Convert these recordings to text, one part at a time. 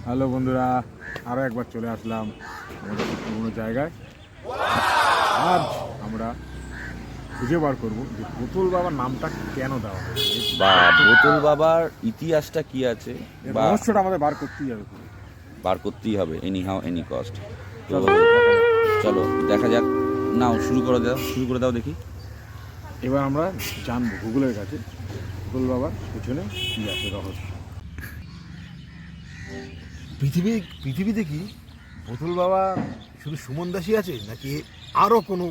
Hello বন্ধুরা, আরও একবার চলে আসলাম আমাদের পুরোনো জায়গায়। আজ আমরা খুঁজে বার করবো যে বোতল বাবার নামটা কেন দেওয়া হয়েছে, বা বোতল বাবার ইতিহাসটা কি আছে এর বা রহস্যটা আমাদের বার করতেই হবে। বার করতেই হবে এনি হাউ এনি কস্ট। তো চলো দেখা যাক। চলো দেখা যাক। নাও শুরু করে দাও দেখি। এবার আমরা জানবো গুগলের কাছে বোতল বাবার পেছনে কী আছে রহস্য। পৃথিবীতে কি বোতল বাবা শুধু সুমন দাসই আছে, নাকি আরও কোনো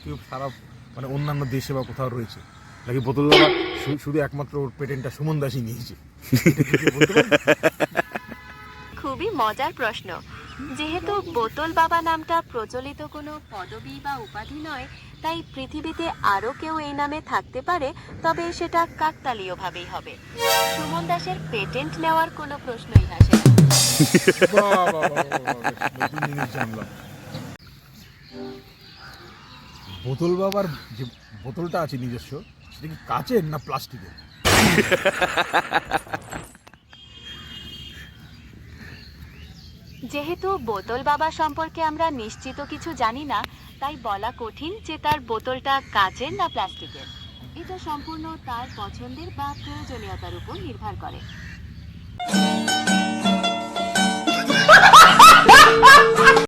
কেউ সারা মানে অন্যান্য দেশে বা কোথাও রয়েছে, নাকি বোতল বাবা শুধু একমাত্র ওর পেটেন্টটা সুমন দাসই নিয়েছে? এটা কি কেউ বলতে পারবে? খুবই মজার প্রশ্ন। যেহেতু বোতল বাবা নামটা প্রচলিত কোনো পদবি বা উপাধি নয়, তাই পৃথিবীতে আরও কেউ এই নামে থাকতে পারে, তবে সেটা কাকতালীয়ভাবেই হবে। সুমন দাসের পেটেন্ট নেওয়ার কোনো প্রশ্নই আসে না। বাহ, বাহ, বাহ, বাহ, বাহ, নতুন জিনিস জানলাম। বোতল বাবার যে বোতলটা আছে নিজস্ব, সেটা কি কাচের না প্লাস্টিকের? যেহেতু বোতল বাবা সম্পর্কে আমরা নিশ্চিত কিছু জানি না, তাই বলা কঠিন যে তার বোতলটা কাচের না প্লাস্টিকের। এটা সম্পূর্ণ তার পছন্দের বা প্রয়োজনীয়তার উপর নির্ভর করে।